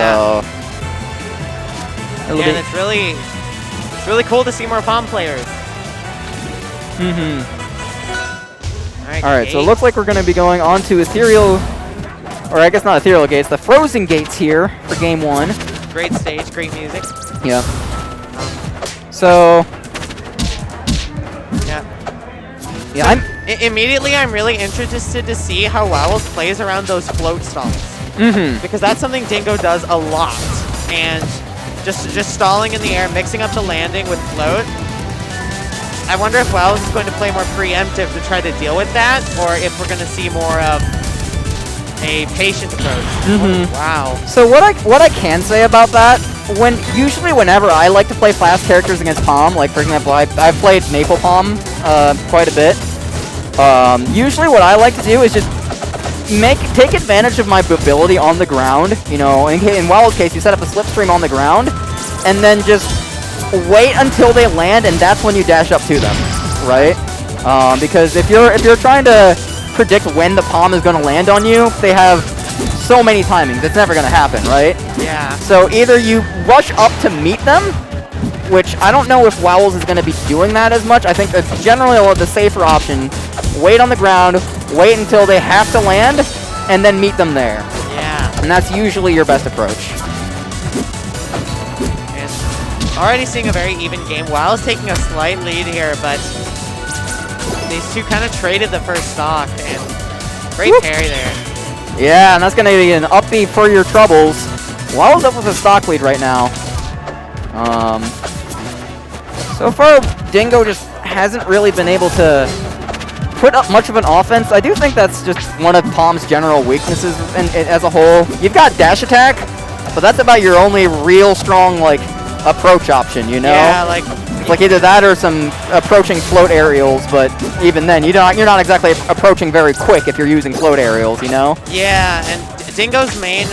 So, and it's really cool to see more Pomme players. Alright, so it looks like we're going to be going on to Ethereal, or I guess not Ethereal Gates, the Frozen Gates here for Game 1. Great stage, great music. Yeah. So... Yeah, immediately I'm really interested to see how w0wells plays around those float stalls. Because that's something Dingo does a lot. And just stalling in the air, mixing up the landing with float. I wonder if w0wells is going to play more preemptive to try to deal with that, or if we're going to see more of a patient approach. Oh, wow. So what I can say about that, usually whenever I like to play fast characters against Pomme, like for example, I've played Maple Pomme quite a bit. Usually what I like to do is just take advantage of my mobility on the ground. You know, in w0wells' case, you set up a slipstream on the ground, and then just wait until they land, and that's when you dash up to them, right? Because if you're trying to predict when the Pomme is going to land on you, they have so many timings. It's never going to happen, right? Yeah. So either you rush up to meet them, which I don't know if w0wells is going to be doing that as much. I think that's generally the safer option. Wait on the ground, wait until they have to land, and then meet them there. Yeah. And that's usually your best approach. And already seeing a very even game. w0wells taking a slight lead here, but these two kind of traded the first stock, and great parry there. Yeah, and that's going to be an upbeat for your troubles. w0wells up with a stock lead right now. So far, Dingo just hasn't really been able to put up much of an offense. I do think that's just one of Pomme's general weaknesses as a whole. You've got dash attack, but that's about your only real strong approach option, you know? Yeah, it's like either that or some approaching float aerials, but even then, you're not exactly approaching very quick if you're using float aerials, you know? Yeah, and Dingo's main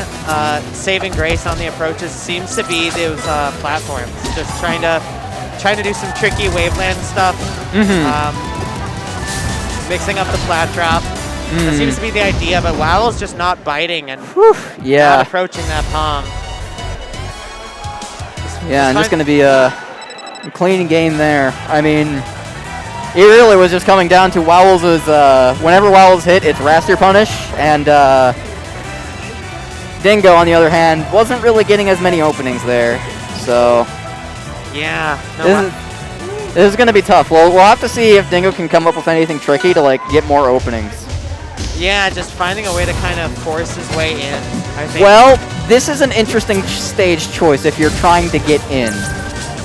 saving grace on the approaches seems to be those platforms. Just trying to do some tricky waveland stuff. Mixing up the flat drop. That seems to be the idea, but w0wells just not biting and not approaching that Pomme. And just going to be a clean game there. I mean, it really was just coming down to w0wells' whenever w0wells hit, it's Wrastor punish, and Dingo, on the other hand, wasn't really getting as many openings there. So yeah, this is going to be tough. We'll have to see if Dingo can come up with anything tricky to get more openings. Yeah, just finding a way to kind of force his way in, I think. Well, this is an interesting stage choice if you're trying to get in.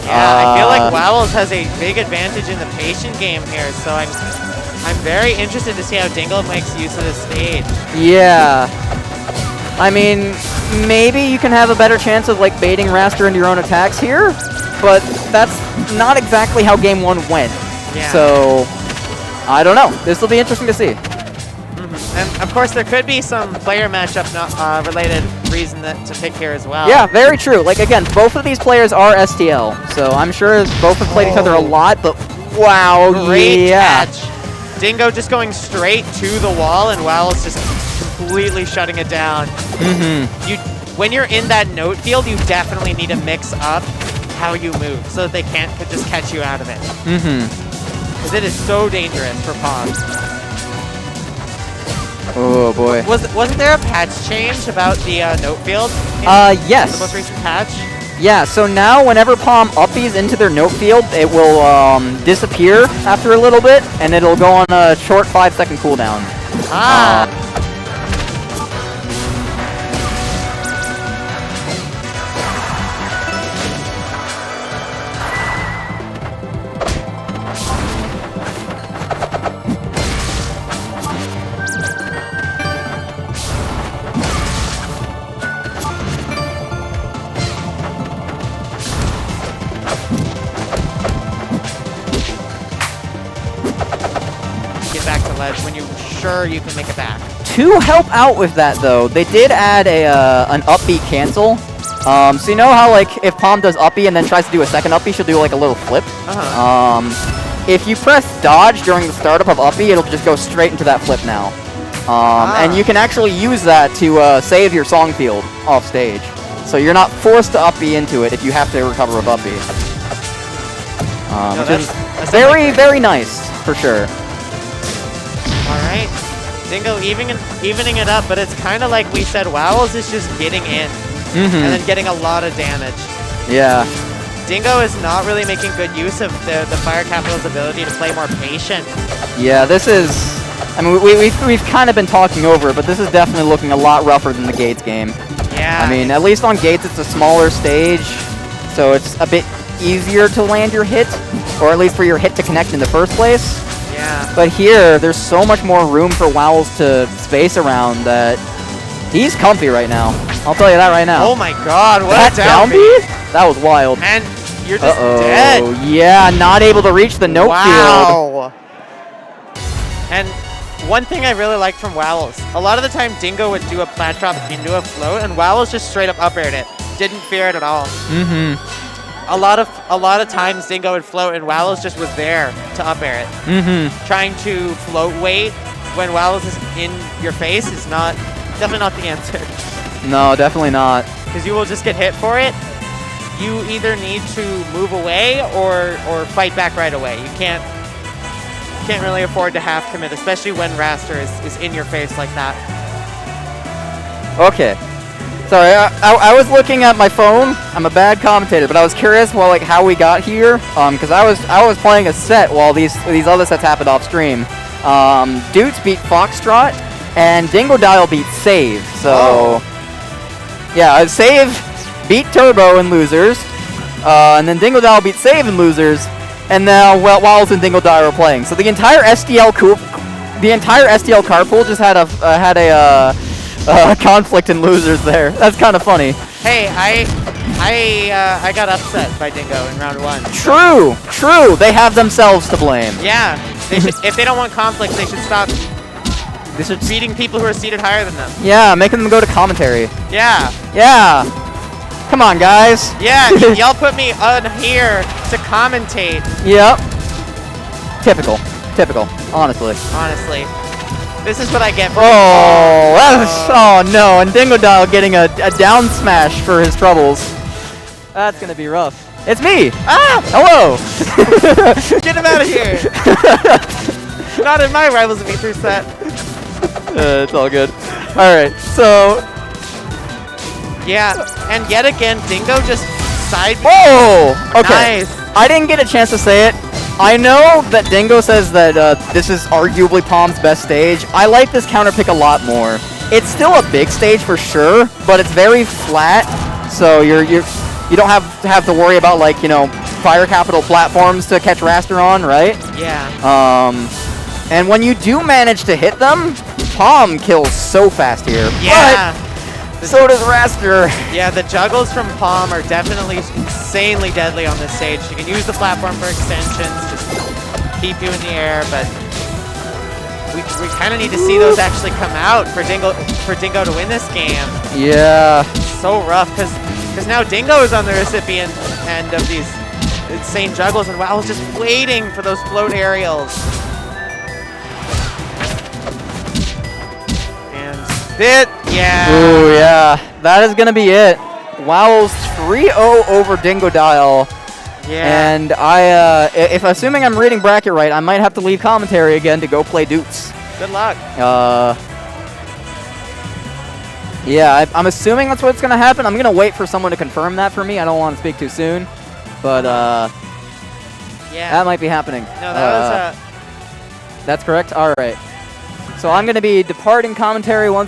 Yeah, I feel like w0wells has a big advantage in the patient game here, so I'm very interested to see how Dingo makes use of this stage. Yeah. I mean, maybe you can have a better chance of baiting Wrastor into your own attacks here, but that's not exactly how Game 1 went. Yeah. So, I don't know. This will be interesting to see. And of course, there could be some player matchup related reason to pick here as well. Yeah, very true. Again, both of these players are STL, so I'm sure both have played each other a lot, but wow, great catch. Dingo just going straight to the wall, and w0wells just completely shutting it down. When you're in that note field, you definitely need to mix up how you move so that they can't just catch you out of it. Because it is so dangerous for Pomme. Oh boy. Wasn't there a patch change about the note field? Yes. The most recent patch? Yeah, so now whenever Pomme uppies into their note field, it will disappear after a little bit, and it'll go on a short 5-second cooldown. When you're sure you can make it back. To help out with that, though, they did add an upbeat cancel. So you know how if Pomme does uppie and then tries to do a second uppie, she'll do a little flip. If you press dodge during the startup of uppie, it'll just go straight into that flip now. And you can actually use that to save your song field off stage. So you're not forced to up B into it if you have to recover with up B. No, Which is that's very, very nice, for sure. All right. Dingo evening it up, but it's kind of like we said, w0wells is just getting in and then getting a lot of damage. Yeah. Dingo is not really making good use of the Fire Capital's ability to play more patient. Yeah, this is... I mean, we've kind of been talking over it, but this is definitely looking a lot rougher than the Gates game. Yeah. I mean, at least on Gates, it's a smaller stage, so it's a bit easier to land your hit, or at least for your hit to connect in the first place. Yeah. But here, there's so much more room for w0wells to space around that he's comfy right now. I'll tell you that right now. Oh my god, what that a down B! That was wild. And you're just dead. Yeah, not able to reach the note field. And one thing I really liked from w0wells, a lot of the time Dingo would do a plat drop into a float, and w0wells just straight up up aired it. Didn't fear it at all. A lot of times Dingo would float and w0wells just was there to up air it. Trying to float weight when w0wells is in your face is definitely not the answer. No, definitely not. Because you will just get hit for it. You either need to move away or fight back right away. You can't really afford to half commit, especially when Wrastor is in your face like that. Okay. Sorry, I was looking at my phone. I'm a bad commentator, but I was curious, well, like how we got here, because I was playing a set while these other sets happened off stream. Dudes beat Foxtrot, and Dingodial beat Save. So, yeah, Save beat Turbo in losers, and then Dingodial beat Save in losers, and now w0wells and Dingodial are playing. So the entire SDL carpool just had a conflict in losers there. That's kind of funny. Hey, I got upset by Dingo in round 1. True. They have themselves to blame. Yeah, if they don't want conflict, they should stop beating people who are seated higher than them. Yeah, making them go to commentary. Yeah. Come on, guys. Yeah, y'all put me on here to commentate. Yep. Typical. Honestly. This is what I get for oh no, and Dingodial getting a down smash for his troubles. That's gonna be rough. It's me! Ah! Hello! Get him out of here! Not in my Rivals of Aether set. It's all good. Alright, so... Yeah, and yet again, Dingo just side... Oh! Okay. Nice. I didn't get a chance to say it. I know that Dingo says that this is arguably Pomme's best stage. I like this counter pick a lot more. It's still a big stage for sure, but it's very flat, so you don't have to worry about, like, you know, Fire Capital platforms to catch Wrastor on, right? Yeah. And when you do manage to hit them, Pomme kills so fast here. Yeah. But so does Wrastor. Yeah, the juggles from Pomme are definitely insanely deadly on this stage. You can use the platform for extensions, just keep you in the air, but we kind of need to see those actually come out for Dingo to win this game. Yeah. So rough, because now Dingo is on the recipient end of these insane juggles, and w0wells just waiting for those float aerials. Yeah. Ooh, yeah. That is going to be it. w0wells 3-0 over Dingodial. Yeah. And if assuming I'm reading bracket right, I might have to leave commentary again to go play Dukes. Good luck. Yeah, I'm assuming that's what's going to happen. I'm going to wait for someone to confirm that for me. I don't want to speak too soon. But, yeah. That might be happening. No, that was That's correct? All right. So I'm going to be departing commentary once